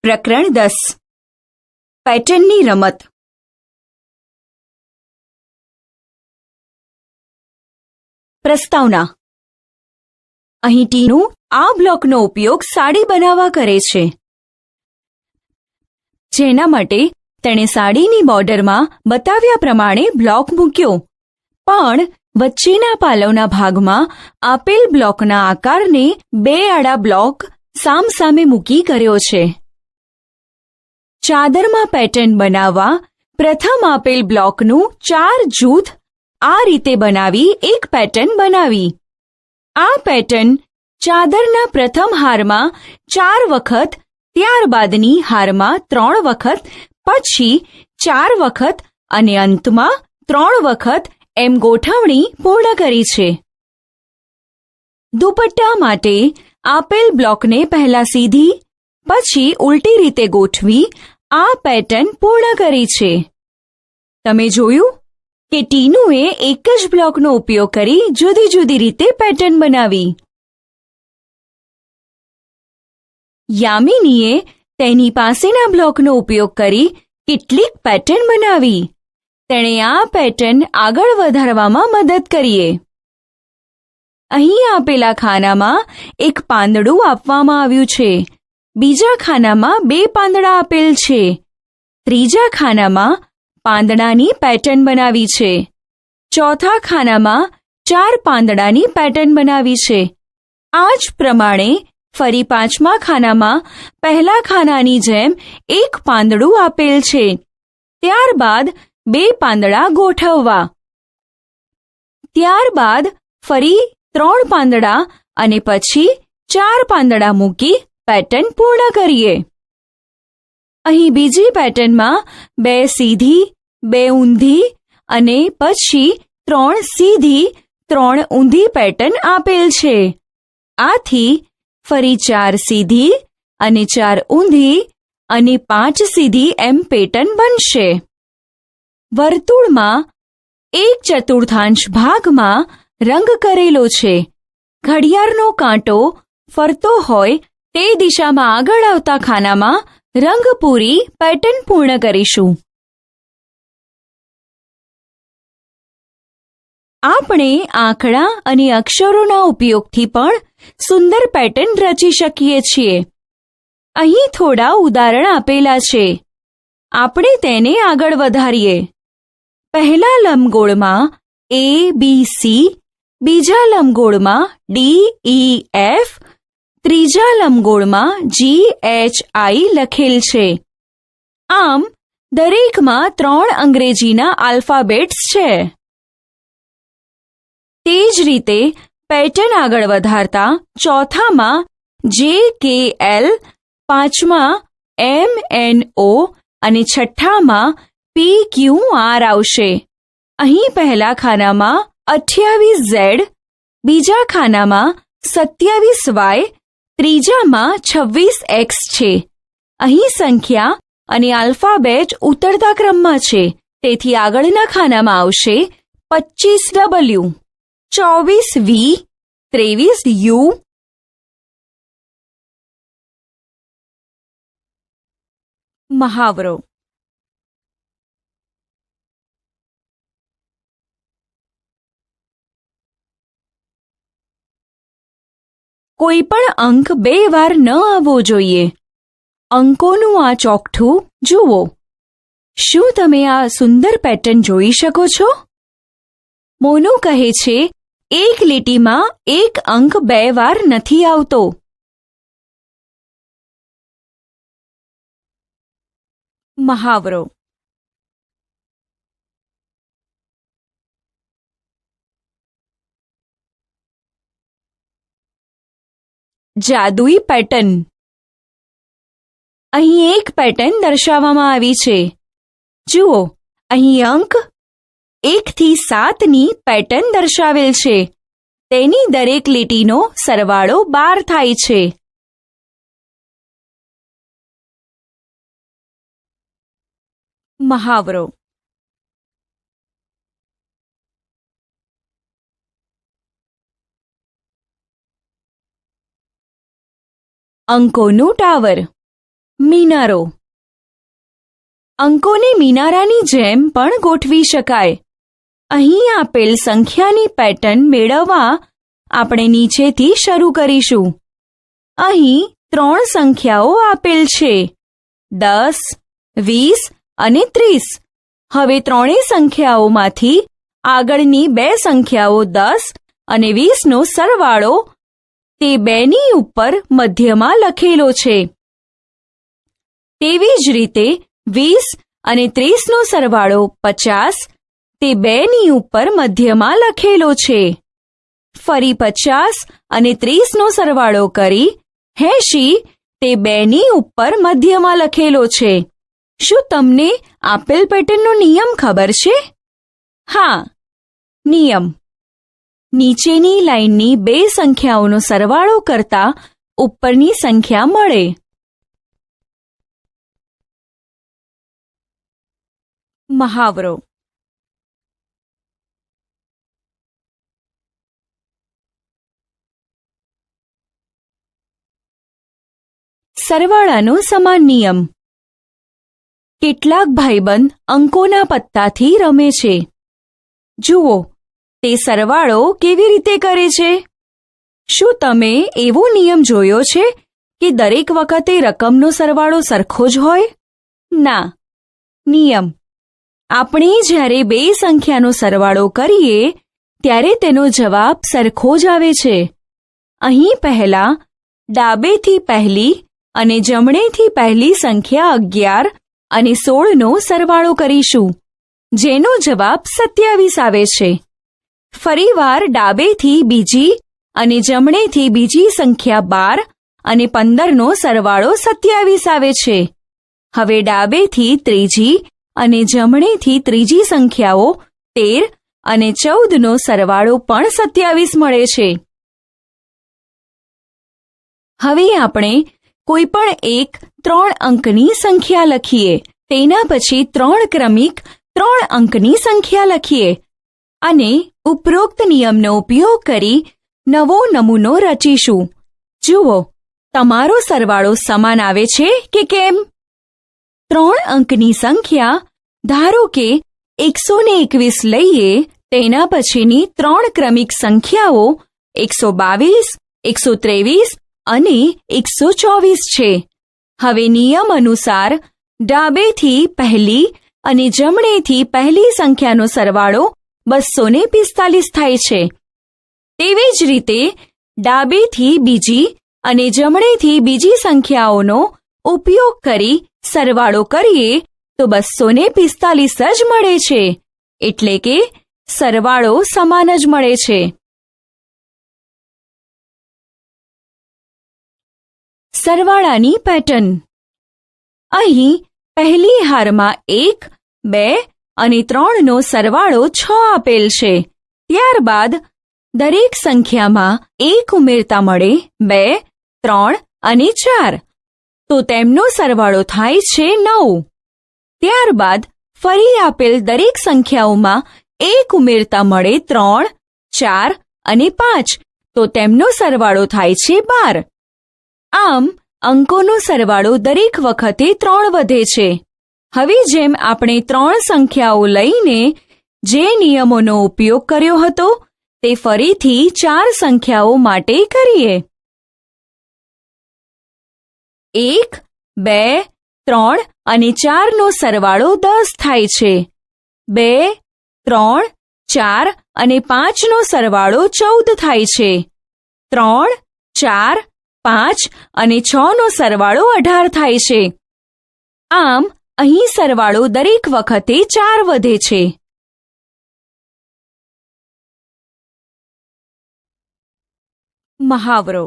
પ્રકરણ 10 પેટર્નની રમત. પ્રસ્તાવના. અહીં ટીનું આ બ્લોકનો ઉપયોગ સાડી બનાવવા કરે છે, જેના માટે તેણે સાડીની બોર્ડરમાં બતાવ્યા પ્રમાણે બ્લોક મૂક્યો, પણ વચ્ચેના પાલવના ભાગમાં આપેલ બ્લોકના આકારને બે આડા બ્લોક સામસામે મૂકી કર્યો છે. ચાદરમાં પેટર્ન બનાવવા પ્રથમ આપેલ બ્લોકનું 4 જૂથ આ રીતે બનાવી એક પેટર્ન બનાવી. આ પેટર્ન ચાદરના પ્રથમ હારમાં 4 વખત, ત્યારબાદની હારમાં 3 વખત, પછી 4 વખત અને અંતમાં 3 વખત એમ ગોઠવણી પૂર્ણ કરી છે. દુપટ્ટા માટે આપેલ બ્લોકને પહેલા સીધી, પછી ઉલટી રીતે ગોઠવી આ પેટર્ન પૂર્ણ કરી છે. તમે જોયું કે ટીનુએ એક જ બ્લોકનો ઉપયોગ કરી જુદી જુદી રીતે પેટર્ન બનાવી. યામિનીએ તેની પાસેના બ્લોકનો ઉપયોગ કરી કેટલીક પેટર્ન બનાવી. તેણે આ પેટર્ન આગળ વધારવામાં મદદ કરીએ. અહીં આપેલા ખાનામાં એક પાંદડું આપવામાં આવ્યું છે, બીજા ખાનામાં 2 પાંદડા આપેલ છે, ત્રીજા ખાનામાં પાંદડાની પેટર્ન બનાવી છે, ચોથા ખાનામાં 4 પાંદડાની પેટર્ન બનાવી છે. આ જ પ્રમાણે ફરી 5મા ખાનામાં પહેલા ખાનાની જેમ એક પાંદડું આપેલ છે, ત્યારબાદ 2 પાંદડા ગોઠવવા, ત્યારબાદ ફરી 3 પાંદડા અને પછી 4 પાંદડા મૂકી પેટર્ન પૂર્ણ કરીએ. અહીં બીજી પેટર્નમાં 2 સીધી, 2 ઊંધી અને પછી 3 સીધી, 3 ઊંધી પેટર્ન આપેલ છે. આથી ફરી 4 સીધી અને 4 ઊંધી અને 5 સીધી એમ પેટર્ન બનશે. વર્તુળમાં 1/4 ભાગમાં રંગ કરેલો છે. ઘડિયાળનો કાંટો ફરતો હોય તે દિશામાં આગળ આવતા ખાનામાં રંગ પૂરી પેટર્ન પૂર્ણ કરીશું. આપણે આંકડા અને અક્ષરોના ઉપયોગથી પણ સુંદર પેટર્ન રચી શકીએ છીએ. અહીં થોડા ઉદાહરણ આપેલા છે. આપણે તેને આગળ વધારીએ. પહેલા લંબગોળમાં ABC, બીજા લંબગોળમાં DEF, ત્રીજા લંબગોળમાં GHI લખેલ છે. આમ દરેકમાં 3 અંગ્રેજીના આલ્ફાબેટ્સ છે. તે જ રીતે પેટર્ન આગળ વધારતા ચોથામાં JKL, 5મા MNO અને 6ઠામાં PQR આવશે. અહીં પહેલા ખાનામાં 28Z, બીજા ખાનામાં 27Y, ત્રીજામાં 26X છે. અહીં સંખ્યા અને આલ્ફાબેટ ઉતરતા ક્રમમાં છે, તેથી આગળના ખાનામાં આવશે 25W, 24V, 23U. મહાવરો. કોઈ પણ અંક 2 વાર ન આવવો જોઈએ. અંકોનું આ ચોકઠું જુઓ. શું તમે આ સુંદર પેટર્ન જોઈ શકો છો? મોનુ કહે છે, એક લીટીમાં એક અંક 2 વાર નથી આવતો. મહાવરો. જાદુઈ પેટર્ન. અહીં એક પેટર્ન દર્શાવવામાં આવી છે. જુઓ, અહીં અંક 1 થી 7ની પેટર્ન દર્શાવેલ છે. તેની દરેક લીટીનો સરવાળો 12 થાય છે. મહાવરો. અંકોનું ટાવર. મિનારો. અંકોને મિનારાની જેમ પણ ગોઠવી શકાય. અહીં આપેલ સંખ્યાની પેટર્ન મેળવવા આપણે નીચેથી શરૂ કરીશું. અહીં 3 સંખ્યાઓ આપેલ છે, 10, 20 અને 30. હવે ત્રણેય સંખ્યાઓમાંથી આગળની 2 સંખ્યાઓ 10 અને 20નો સરવાળો તે 2ની ઉપર મધ્યમાં લખેલો છે. તેવી જ રીતે 20 અને 30નો સરવાળો 50 તે 2ની ઉપર મધ્યમાં લખેલો છે. ફરી 50 અને 30નો સરવાળો કરી 80 તે 2ની ઉપર મધ્યમાં લખેલો છે. શું તમને આપેલ પેટર્નનો નિયમ ખબર છે? હા, નિયમ: નીચેની લાઇનની 2 સંખ્યાઓનો સરવાળો કરતા ઉપરની સંખ્યા મળે. મહાવરો: સરવાળાનો સમાન નિયમ. કેટલાક ભાઈબંધ અંકોના પત્તાથી રમે છે. જુઓ, તે સરવાળો કેવી રીતે કરે છે. શું તમે એવો નિયમ જોયો છે કે દરેક વખતે રકમનો સરવાળો સરખો જ હોય? ના. નિયમ: આપણે જ્યારે 2 સંખ્યાનો સરવાળો કરીએ ત્યારે તેનો જવાબ સરખો જ આવે છે. અહીં પહેલા ડાબેથી પહેલી અને જમણેથી પહેલી સંખ્યા 11 અને 16નો સરવાળો કરીશું, જેનો જવાબ 27 આવે છે. ફરીવાર ડાબેથી બીજી અને જમણેથી બીજી સંખ્યા 12 અને 15નો સરવાળો 27 આવે છે. હવે ડાબેથી ત્રીજી અને જમણેથી ત્રીજી સંખ્યાઓ 13 અને 14નો સરવાળો પણ 27 મળે છે. હવે આપણે કોઈ પણ એક 3 અંકની સંખ્યા લખીએ. તેના પછી 3 ક્રમિક 3 અંકની સંખ્યા લખીએ અને ઉપરોક્ત નિયમનો ઉપયોગ કરી નવો નમૂનો રચીશું. જુઓ, તમારો સરવાળો સમાન આવે છે કે કેમ? 3 અંકની સંખ્યા ધારો કે 121 લઈએ. તેના પછીની 3 ક્રમિક સંખ્યાઓ 122, 123 અને 124 છે. હવે નિયમ અનુસાર ડાબેથી પહેલી અને જમણેથી પહેલી સંખ્યાનો સરવાળો 245 થાય છે. તેવી જ રીતે ડાબેથી બીજી અને જમણેથી બીજી સંખ્યાઓનો ઉપયોગ કરી સરવાળો કરીએ તો 245 જ મળે છે. એટલે કે સરવાળો સમાન જ મળે છે. સરવાળાની પેટર્ન. અહીં પહેલી હારમાં 1, 2 અને 3નો સરવાળો 6 આપેલ છે. ત્યારબાદ દરેક સંખ્યામાં 1 ઉમેરતા મળે 2, 3 અને 4. તો તેમનો સરવાળો થાય છે 9. ત્યારબાદ ફરી આપેલ દરેક સંખ્યાઓમાં 1 ઉમેરતા મળે 3, 4 અને 5. તો તેમનો સરવાળો થાય છે 12. આમ અંકોનો સરવાળો દરેક વખતે 3 વધે છે. હવે જેમ આપણે 3 સંખ્યાઓ લઈને જે નિયમોનો ઉપયોગ કર્યો હતો તે ફરીથી 4 સંખ્યાઓ માટે કરીએ. 1, 2, 3 અને 4નો સરવાળો 10 થાય છે. 2, 3, 4 અને 5નો સરવાળો 14 થાય છે. 3, 4, 5 અને 6નો સરવાળો 18 થાય છે. આમ અહીં સરવાળો દરેક વખતે 4 વધે છે. મહાવરો.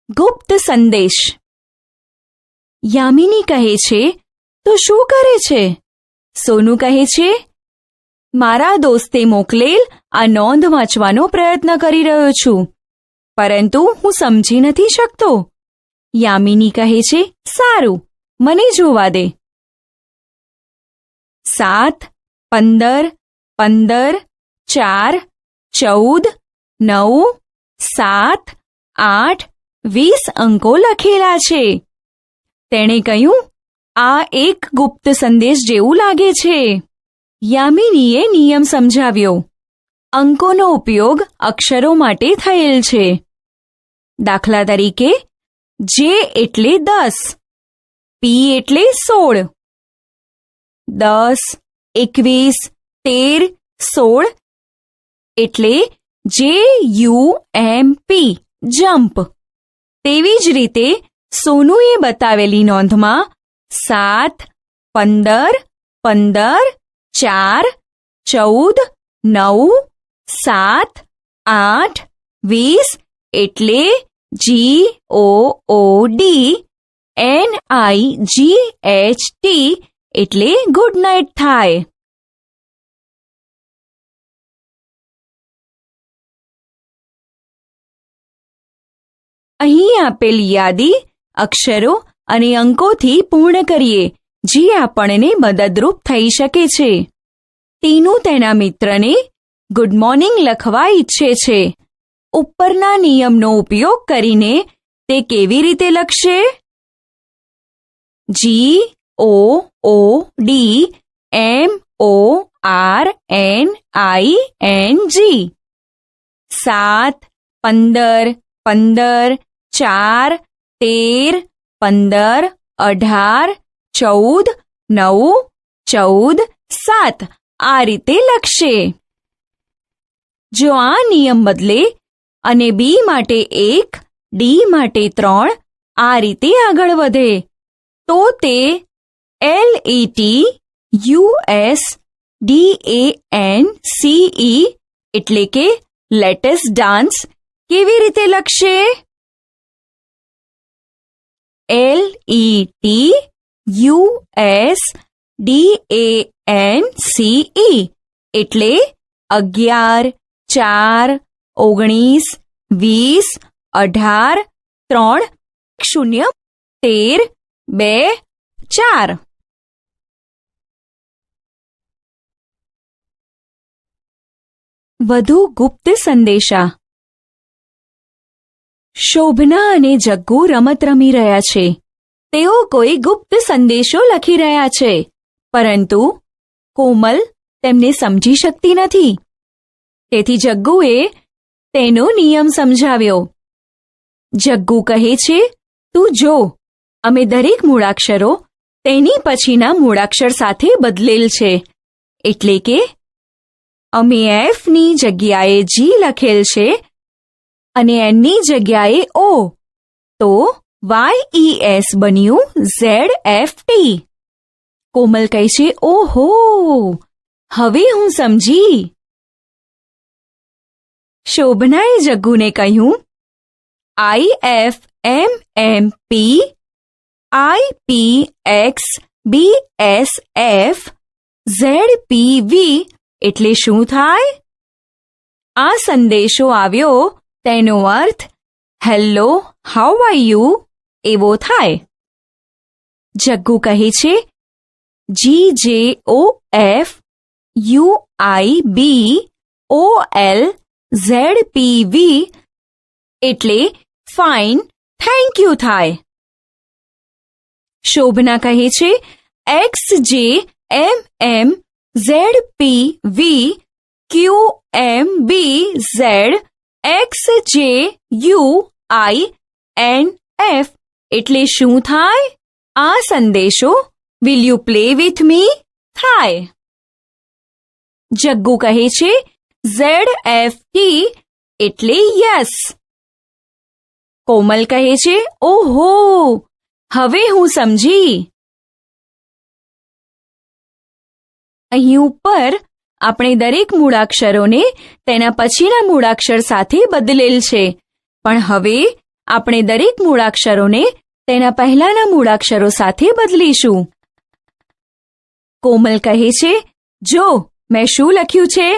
ગુપ્ત સંદેશ. યામિની કહે છે, તો શું કરે છે? સોનુ કહે છે, મારા દોસ્તે મોકલેલ આ નોંધ વાંચવાનો પ્રયત્ન કરી રહ્યો છું, પરંતુ હું સમજી નથી શકતો. યામિની કહે છે, સારું, મને જોવા દે. 7, 15, 15, 4, 14, 9, 7, 8, 20 અંકો લખેલા છે. તેણે કહ્યું, આ એક ગુપ્ત સંદેશ જેવું લાગે છે. યામિનીએ નિયમ સમજાવ્યો. અંકોનો ઉપયોગ અક્ષરો માટે થયેલ છે. દાખલા તરીકે, જે એટલે 10, પી એટલે 16, 10, 21, 13, 16 એટલે JUMP, જમ્પ. તેવી જ રીતે સોનુએ બતાવેલી નોંધમાં 7, 15, 15, 4, 14, 9, 7, 8, 20 એટલે GOOD, NIGHT એટલે ગુડ નાઇટ થાય. અહીં આપેલ યાદી અક્ષરો અને અંકોથી પૂર્ણ કરીએ, જે આપણને મદદરૂપ થઈ શકે છે. ટીનુ તેના મિત્રને ગુડ મોર્નિંગ લખવા ઈચ્છે છે. ઉપરના નિયમનો ઉપયોગ કરીને તે કેવી રીતે લખશે? GOODMORNING. 7, 15, 15, 4, 13, 15, 18, 14, 9, 14, 7 આ રીતે લખશે. જો આ નિયમ બદલે અને બી માટે 1, ડી માટે 3 આ રીતે આગળ વધે તો તે LETUSDANCE એટલે કે લેટેસ ડાન્સ કેવી રીતે લખશે? LETUSDANCE એટલે 11, 4, 19, 20, 18, 3, 0, 13, 2, 4. વધુ ગુપ્ત સંદેશા. શોભના અને જગ્ગુ રમત રમી રહ્યા છે. તેઓ કોઈ ગુપ્ત સંદેશો લખી રહ્યા છે, પરંતુ કોમલ તેમને સમજી શકતી નથી. તેથી જગ્ગુએ તેનો નિયમ સમજાવ્યો. જગ્ગુ કહે છે, તું જો, અમે દરેક મૂળાક્ષરો તેની પછીના મૂળાક્ષર સાથે બદલેલ છે. એટલે કે અમે એફની જગ્યાએ જી લખેલ છે અને એનની જગ્યાએ ઓ, તો YES બન્યું ZFT. કોમલ કહે છે, ઓહો, હવે હું સમજી. શોભનાએ જગ્ગુને કહ્યું, IFMMP IPXBSF ZPV એટલે શું થાય? આ સંદેશો આવ્યો તેનો અર્થ હેલો, હાઉ આર યુ એવો થાય. જગ્ગુ કહે છે, GJOF UIBOL ZPV એટલે ફાઇન, થેન્ક યુ થાય. શોભના કહે છે, XJMM ZPV QMBZ XJUINF એટલે શું થાય? આ સંદેશો will you play with me થાય. જગ્ગુ કહે છે, ZFT એટલે યસ. કોમલ કહે છે, ઓહો, હવે હું સમજી. અહીં ઉપર આપણે દરેક મૂળાક્ષરોને તેના પછીના મૂળાક્ષર સાથે બદલેલ છે, પણ હવે આપણે દરેક મૂળાક્ષરોને તેના પહેલાના મૂળાક્ષરો સાથે બદલીશું. કોમલ કહે છે, જો મેં શું લખ્યું છે?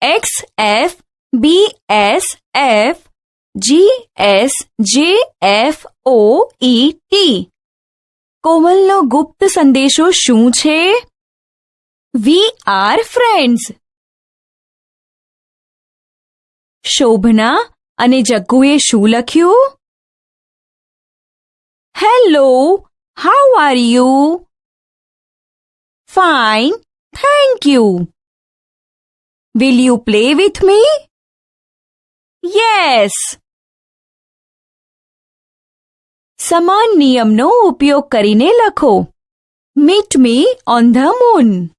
XFBSF GSJFOET. કોમલનો ગુપ્ત સંદેશો શું છે? We are friends. શોભના અને જગ્ગુએ શું લખ્યું? Hello, how are you? Fine, thank you. Will you play with me? Yes. સમાન નિયમનો ઉપયોગ કરીને લખો. Meet me on the moon.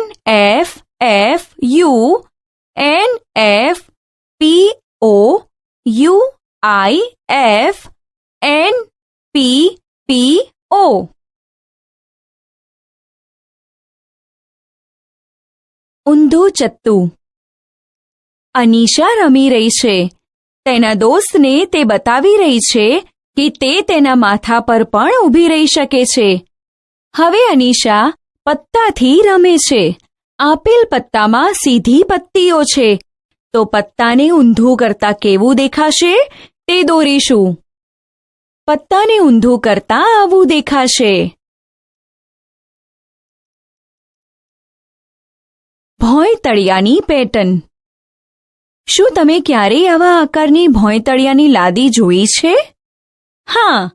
NFFUNFPOUIFNPPO. ઊંધું ચત્તુ. અનીશા રમી રહી છે. તેના દોસ્તને તે બતાવી રહી છે કે તે તેના માથા પર પણ ઊભી રહી શકે છે. હવે અનીશા પત્તાથી રમે છે. આપેલ પત્તામાં સીધી પત્તીઓ છે, તો પત્તાને ઊંધું કરતા કેવું દેખાશે તે દોરીશું. પત્તાને ઊંધું કરતા આવું દેખાશે. ભોંયતળિયાની પેટર્ન. શું તમે ક્યારેય આવા આકારની ભોંયતળિયાની લાદી જોઈ છે? હા,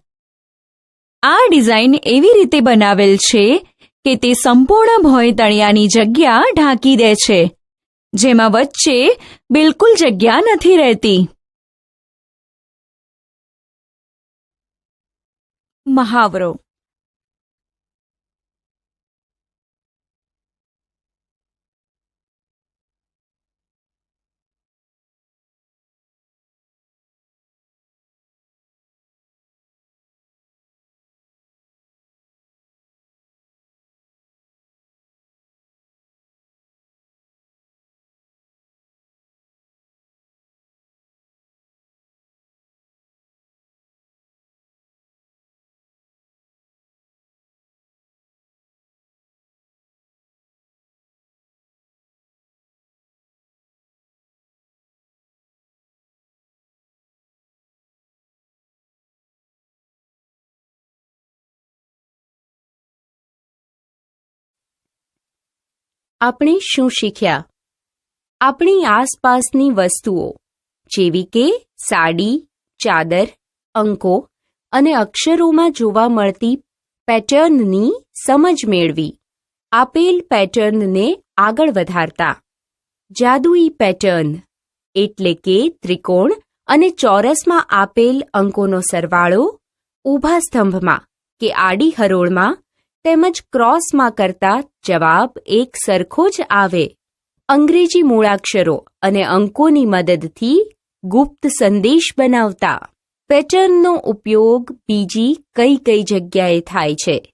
આ ડિઝાઇન એવી રીતે બનાવેલ છે કે તે સંપૂર્ણ ભોંયતળિયાની જગ્યા ઢાંકી દે છે, જેમાં વચ્ચે બિલકુલ જગ્યા નથી રહેતી. મહાવરો. આપણે શું શીખ્યા? આપણી આસપાસની વસ્તુઓ જેવી કે સાડી, ચાદર, અંકો અને અક્ષરોમાં જોવા મળતી પેટર્નની સમજ મેળવી. આપેલ પેટર્નને આગળ વધારતા. જાદુઈ પેટર્ન એટલે કે ત્રિકોણ અને ચોરસમાં આપેલ અંકોનો સરવાળો ઊભા સ્તંભમાં કે આડી હરોળમાં તેમજ ક્રોસમાં કરતા જવાબ એક સરખો જ આવે. અંગ્રેજી મૂળાક્ષરો અને અંકોની મદદથી ગુપ્ત સંદેશ બનાવતા. પેટર્નનો ઉપયોગ બીજી કઈ કઈ જગ્યાએ થાય છે?